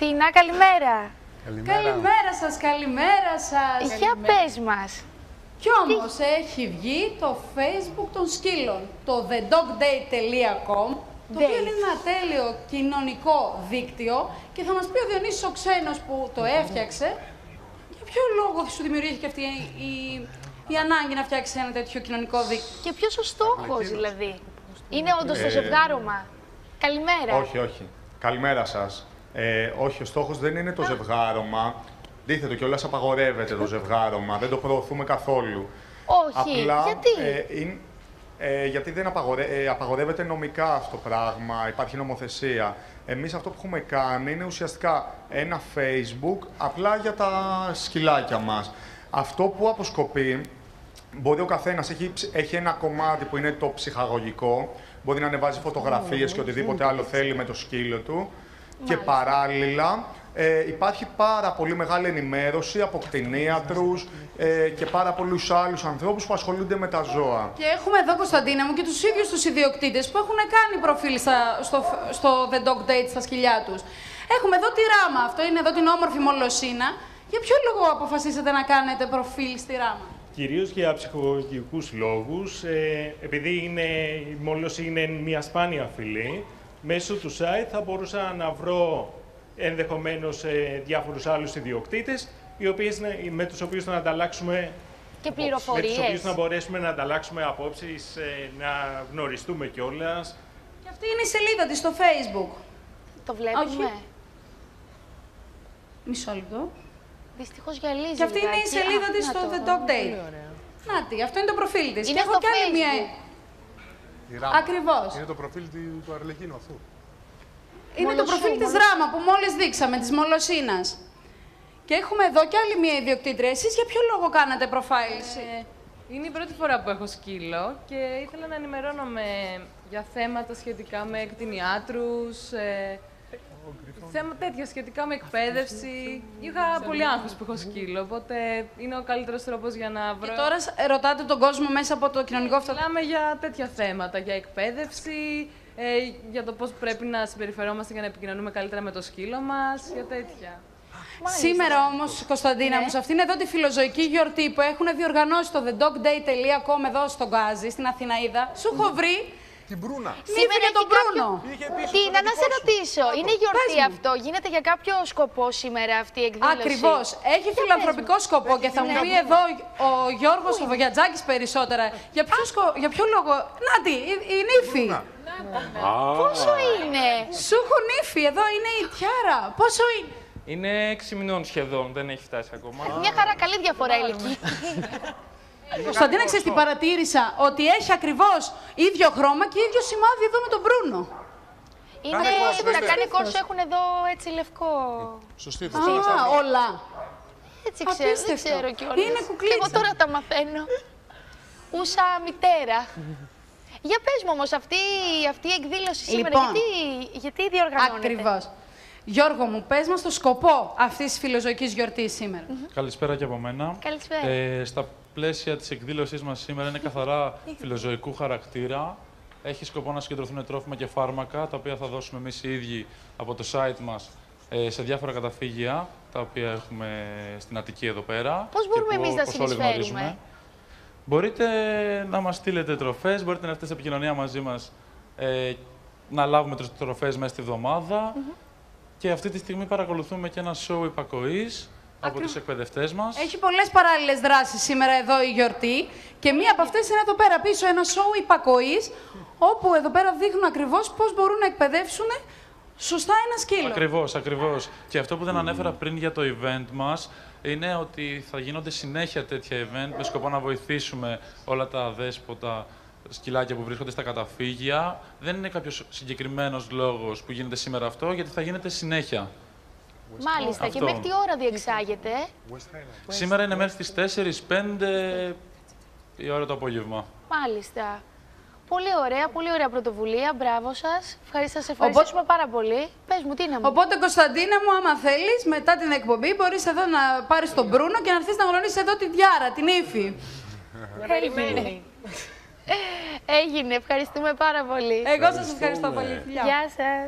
Κωστίνα, καλημέρα. Καλημέρα σας, καλημέρα σας. Για πες μας. Κι όμως έχει βγει το Facebook των σκύλων, το thedogdate.com, το οποίο είναι ένα τέλειο κοινωνικό δίκτυο και θα μας πει ο Διονύσης ο Ξένος που το έφτιαξε, για ποιο λόγο σου δημιουργήθηκε αυτή η ανάγκη να φτιάξει ένα τέτοιο κοινωνικό δίκτυο. Και ποιος ο στόχος δηλαδή. Είναι όντως το ζευγάρωμα. Καλημέρα. Όχι. Καλημέρα σας. Όχι, ο στόχος δεν είναι το ζευγάρωμα. Αντίθετο, κιόλας απαγορεύεται το ζευγάρωμα. Δεν το προωθούμε καθόλου. Όχι, απλά, γιατί? Γιατί δεν απαγορεύεται νομικά αυτό το πράγμα. Υπάρχει νομοθεσία. Εμείς αυτό που έχουμε κάνει είναι ουσιαστικά ένα Facebook απλά για τα σκυλάκια μας. Αυτό που αποσκοπεί, μπορεί ο καθένας, έχει ένα κομμάτι που είναι το ψυχαγωγικό, μπορεί να ανεβάζει φωτογραφίες και οτιδήποτε άλλο θέλει με το σκύλο του. Και παράλληλα, υπάρχει πάρα πολύ μεγάλη ενημέρωση από κτηνίατρους και πάρα πολλούς άλλους ανθρώπους που ασχολούνται με τα ζώα. Και έχουμε εδώ, Κωνσταντίνα μου, και τους ίδιους τους ιδιοκτήτες που έχουν κάνει προφίλ στο The Dog Date στα σκυλιά τους. Έχουμε εδώ τη Ράμα, αυτό είναι εδώ την όμορφη Μολοσίνα. Για ποιο λόγο αποφασίσατε να κάνετε προφίλ στη Ράμα? Κυρίως για ψυχολογικούς λόγους, επειδή η Μόλωση είναι μια σπάνια φυλή, μέσω του site θα μπορούσα να βρω ενδεχομένως διάφορους άλλους ιδιοκτήτες, με τους οποίους να ανταλλάξουμε και πληροφορίες. Με τους οποίους να μπορέσουμε να ανταλλάξουμε απόψεις, να γνωριστούμε κιόλας. Και αυτή είναι η σελίδα της στο Facebook. Το βλέπουμε. Όχι. Μισό λεπτό. Δυστυχώς γυαλίζει. Και αυτή είναι η σελίδα της στο The Dog Date. Νάτι, αυτό είναι το προφίλ της. Είναι και έχω κι άλλη μια. Ακριβώς. Είναι το προφίλ του Αρλεκίνου αυτού. Είναι το προφίλ της Ράμα που μόλις δείξαμε, της Μολοσίνας. Και έχουμε εδώ κι άλλη μια ιδιοκτήτρια. Εσείς για ποιο λόγο κάνατε προφάιλ? Είναι η πρώτη φορά που έχω σκύλο και ήθελα να ενημερώνομαι για θέματα σχετικά με κτηνιάτρους, θέματα τέτοια σχετικά με εκπαίδευση. Είχα πολύ άγχος που έχω σκύλο, οπότε είναι ο καλύτερος τρόπος για να βρω. Και τώρα ρωτάτε τον κόσμο μέσα από το κοινωνικό αυτό. Μιλάμε για τέτοια θέματα, για εκπαίδευση, για το πώς πρέπει να συμπεριφερόμαστε για να επικοινωνούμε καλύτερα με το σκύλο μας, για τέτοια. Μάλιστα. Σήμερα όμως, Κωνσταντίνα μου, σε αυτήν εδώ τη φιλοζωική γιορτή που έχουν διοργανώσει το thedogdate.com εδώ στον Γκάζι, στην Αθηναίδα, σου έχω βρει. Την Μπρούνα. Σήμερα τον Μπρούνο. Τίνα, να σε ρωτήσω, είναι γιορτή αυτό, γίνεται για κάποιο σκοπό σήμερα αυτή η εκδήλωση? Ακριβώς. Έχει φιλανθρωπικό σκοπό και θα μου πει εδώ ο Γιώργος ο Βογιατζάκης περισσότερα. Για ποιο λόγο? Νάτι, η νύφη. Πόσο είναι? Σου έχω νύφη, εδώ είναι η Τιάρα. Πόσο είναι? Είναι 6 μηνών σχεδόν, δεν έχει φτάσει ακόμα. Μια χαρά, καλή διαφορά ηλικία. Κωνσταντίνα, ξέρεις τι παρατήρησα? Ότι έχει ακριβώς ίδιο χρώμα και ίδιο σημάδι εδώ με τον Μπρούνο. Τα κάνει κόρσο, έχουν εδώ έτσι λευκό. Σωστή. Όλα. Έτσι ξέρω, δεν Απίστευτο. ξέρω κιόλας. Είναι κουκλίτσα. Και εγώ τώρα τα μαθαίνω. Ούσα μητέρα. Για πες μου όμως, αυτή η εκδήλωση σήμερα, Λοιπόν, γιατί διοργανώνεται? Ακριβώς. Γιώργο μου, πες μας το σκοπό αυτής της φιλοζωικής γιορτής σήμερα. Καλησπέρα και από μένα. Καλησπέρα. Στα πλαίσια της εκδήλωσής μας σήμερα είναι καθαρά φιλοζωικού χαρακτήρα. Έχει σκοπό να συγκεντρωθούν τρόφιμα και φάρμακα, τα οποία θα δώσουμε εμείς οι ίδιοι από το site μας σε διάφορα καταφύγια, τα οποία έχουμε στην Αττική εδώ πέρα. Πώς μπορούμε εμείς να συνεισφέρουμε? Μπορείτε να μας στείλετε τροφές, μπορείτε να έρθετε σε επικοινωνία μαζί μας, να λάβουμε τις τροφές μέσα στη βδομάδα. Και αυτή τη στιγμή παρακολουθούμε και ένα show υπακοής από τους εκπαιδευτές μας. Έχει πολλές παράλληλες δράσεις σήμερα εδώ η γιορτή και μία από αυτές είναι εδώ πέρα πίσω ένα show υπακοής, όπου εδώ πέρα δείχνουν ακριβώς πώς μπορούν να εκπαιδεύσουν σωστά ένα σκύλο. Ακριβώς. Και αυτό που δεν ανέφερα πριν για το event μας είναι ότι θα γίνονται συνέχεια τέτοια event με σκοπό να βοηθήσουμε όλα τα αδέσποτα σκυλάκια που βρίσκονται στα καταφύγια. Δεν είναι κάποιος συγκεκριμένος λόγος που γίνεται σήμερα αυτό, γιατί θα γίνεται συνέχεια. Μάλιστα. Αυτό. Και μέχρι τι ώρα διεξάγεται? Σήμερα είναι μέχρι τις 4-5 η ώρα το απόγευμα. Μάλιστα. Πολύ ωραία πρωτοβουλία. Μπράβο σας. Σας ευχαριστούμε πάρα πολύ. Πες μου, τι να μου. Οπότε, Κωνσταντίνα μου, άμα θέλεις, μετά την εκπομπή μπορείς εδώ να πάρεις τον Μπρούνο και να έρθεις να γνωρίσεις εδώ την Τιάρα, την ύφη. Έγινε. Ευχαριστούμε πάρα πολύ. Εγώ σας ευχαριστώ πολύ. Γεια σας.